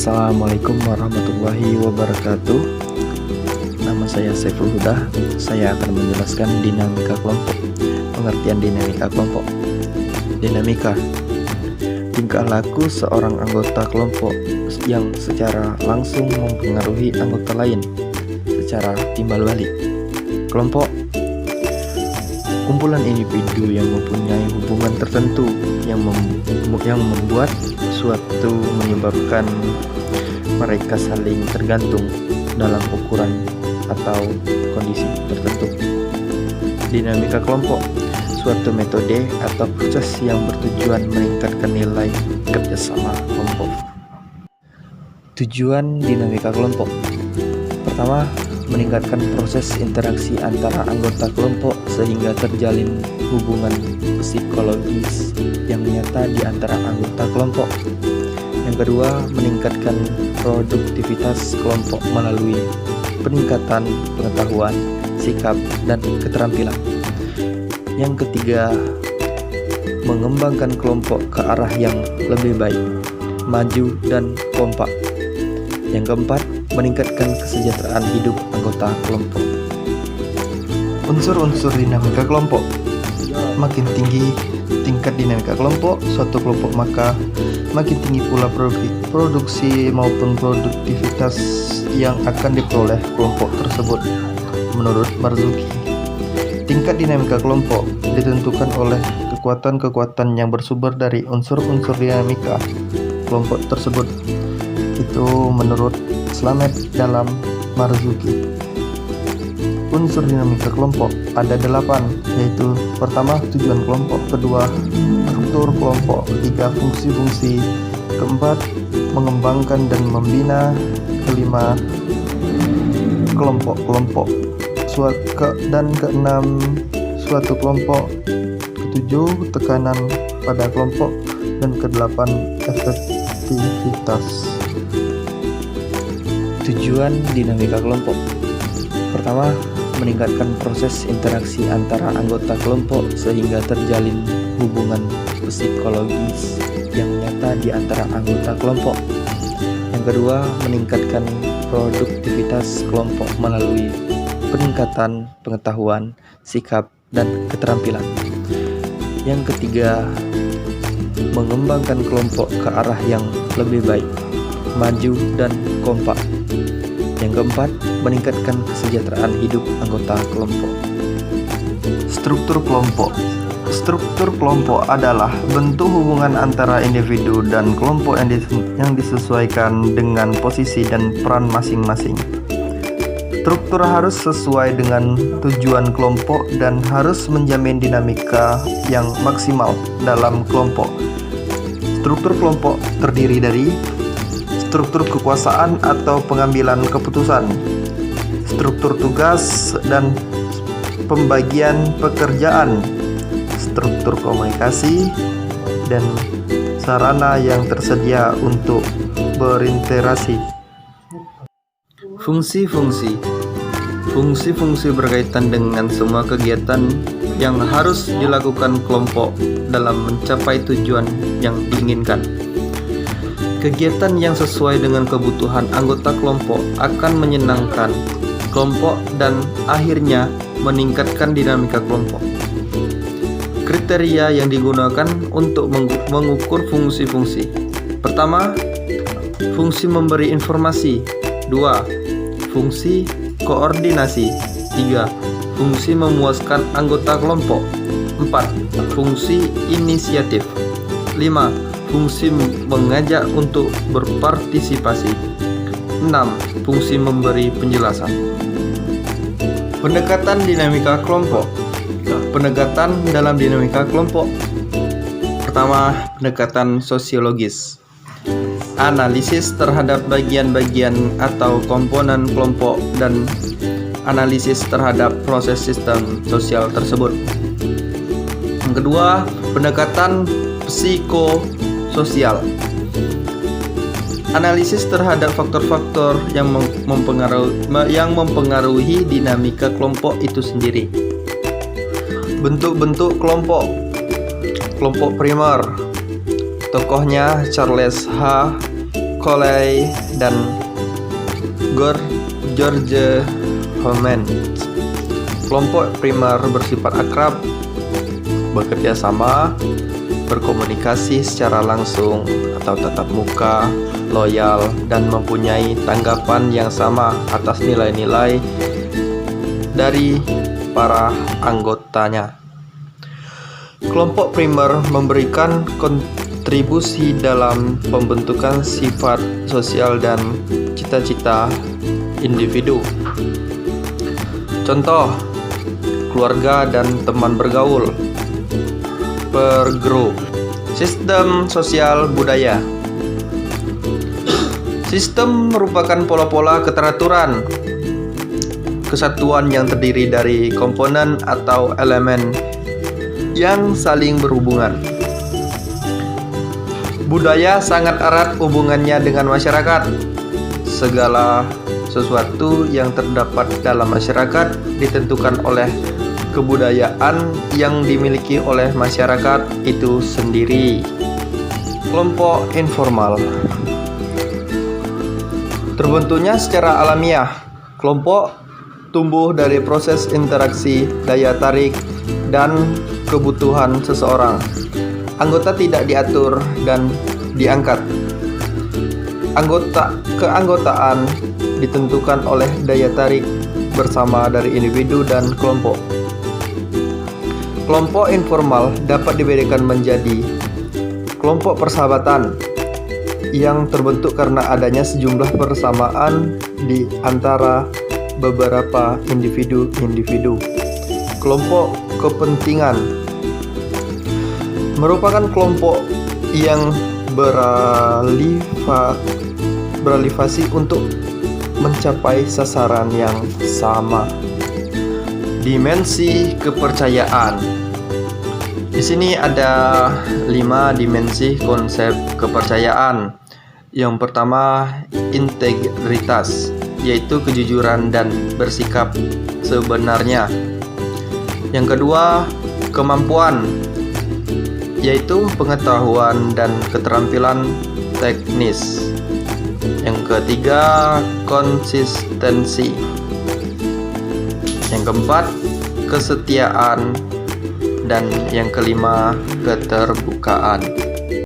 Assalamualaikum warahmatullahi wabarakatuh. Nama saya Saiful Huda. Saya akan menjelaskan dinamika kelompok. Pengertian dinamika kelompok. Dinamika, tingkah laku seorang anggota kelompok yang secara langsung mempengaruhi anggota lain secara timbal balik. Kelompok, kumpulan individu yang mempunyai hubungan tertentu yang membuat suatu menyebabkan mereka saling tergantung dalam ukuran atau kondisi tertentu. Dinamika kelompok, suatu metode atau proses yang bertujuan meningkatkan nilai kerjasama kelompok. Tujuan dinamika kelompok: pertama, meningkatkan proses interaksi antara anggota kelompok sehingga terjalin hubungan psikologis yang nyata di antara anggota kelompok. Yang kedua, meningkatkan produktivitas kelompok melalui peningkatan pengetahuan, sikap, dan keterampilan. Yang ketiga, mengembangkan kelompok ke arah yang lebih baik, maju, dan kompak. Yang keempat, meningkatkan kesejahteraan hidup anggota kelompok. Unsur-unsur dinamika kelompok: makin tinggi tingkat dinamika kelompok suatu kelompok, maka makin tinggi pula produksi maupun produktivitas yang akan diperoleh kelompok tersebut. Menurut Marzuki, tingkat dinamika kelompok ditentukan oleh kekuatan-kekuatan yang bersumber dari unsur-unsur dinamika kelompok tersebut. Itu menurut Slamet dalam Marzuki. Unsur dinamika kelompok ada 8, yaitu pertama, tujuan kelompok; kedua, struktur kelompok; ketiga, fungsi-fungsi; keempat, mengembangkan dan membina; kelima, kelompok-kelompok; dan keenam, suatu kelompok; ketujuh, tekanan pada kelompok; dan kedelapan, efektivitas. Tujuan dinamika kelompok: pertama, meningkatkan proses interaksi antara anggota kelompok sehingga terjalin hubungan psikologis yang nyata di antara anggota kelompok. Yang kedua, meningkatkan produktivitas kelompok melalui peningkatan pengetahuan, sikap, dan keterampilan. Yang ketiga, mengembangkan kelompok ke arah yang lebih baik, maju, dan kompak. Yang keempat, meningkatkan kesejahteraan hidup anggota kelompok. Struktur kelompok. Struktur kelompok adalah bentuk hubungan antara individu dan kelompok yang disesuaikan dengan posisi dan peran masing-masing. Struktur harus sesuai dengan tujuan kelompok dan harus menjamin dinamika yang maksimal dalam kelompok. Struktur kelompok terdiri dari struktur kekuasaan atau pengambilan keputusan, struktur tugas dan pembagian pekerjaan, struktur komunikasi, dan sarana yang tersedia untuk berinteraksi. Fungsi-fungsi. Fungsi-fungsi berkaitan dengan semua kegiatan yang harus dilakukan kelompok dalam mencapai tujuan yang diinginkan. Kegiatan yang sesuai dengan kebutuhan anggota kelompok akan menyenangkan kelompok dan akhirnya meningkatkan dinamika kelompok. Kriteria yang digunakan untuk mengukur fungsi-fungsi: pertama, fungsi memberi informasi; dua, fungsi koordinasi; tiga, fungsi memuaskan anggota kelompok; empat, fungsi inisiatif; lima, fungsi mengajak untuk berpartisipasi; 6. Fungsi memberi penjelasan. Pendekatan dinamika kelompok. Pendekatan dalam dinamika kelompok. Pertama, pendekatan sosiologis. Analisis terhadap bagian-bagian atau komponen kelompok dan analisis terhadap proses sistem sosial tersebut. Yang kedua, pendekatan psikososial. Analisis terhadap faktor-faktor yang mempengaruhi dinamika kelompok itu sendiri. Bentuk-bentuk kelompok. Kelompok primer. Tokohnya Charles H. Coley dan George Homans. Kelompok primer bersifat akrab, bekerja sama, berkomunikasi secara langsung atau tatap muka, loyal, dan mempunyai tanggapan yang sama atas nilai-nilai dari para anggotanya. Kelompok primer memberikan kontribusi dalam pembentukan sifat sosial dan cita-cita individu. Contoh, keluarga dan teman bergaul. Per grup. Sistem sosial budaya. Sistem merupakan pola-pola keteraturan kesatuan yang terdiri dari komponen atau elemen yang saling berhubungan. Budaya sangat erat hubungannya dengan masyarakat. Segala sesuatu yang terdapat dalam masyarakat ditentukan oleh kebudayaan yang dimiliki oleh masyarakat itu sendiri. Kelompok informal. Terbentuknya secara alamiah, kelompok tumbuh dari proses interaksi, daya tarik, dan kebutuhan seseorang. Anggota tidak diatur dan diangkat. Keanggotaan ditentukan oleh daya tarik bersama dari individu dan kelompok. Kelompok informal dapat dibedakan menjadi kelompok persahabatan yang terbentuk karena adanya sejumlah persamaan di antara beberapa individu-individu. Kelompok kepentingan merupakan kelompok yang beralifasi untuk mencapai sasaran yang sama. Dimensi kepercayaan. Di sini ada 5 dimensi konsep kepercayaan. Yang pertama, integritas, yaitu kejujuran dan bersikap sebenarnya. Yang kedua, kemampuan, yaitu pengetahuan dan keterampilan teknis. Yang ketiga, konsistensi. Yang keempat, kesetiaan. Dan yang kelima, keterbukaan.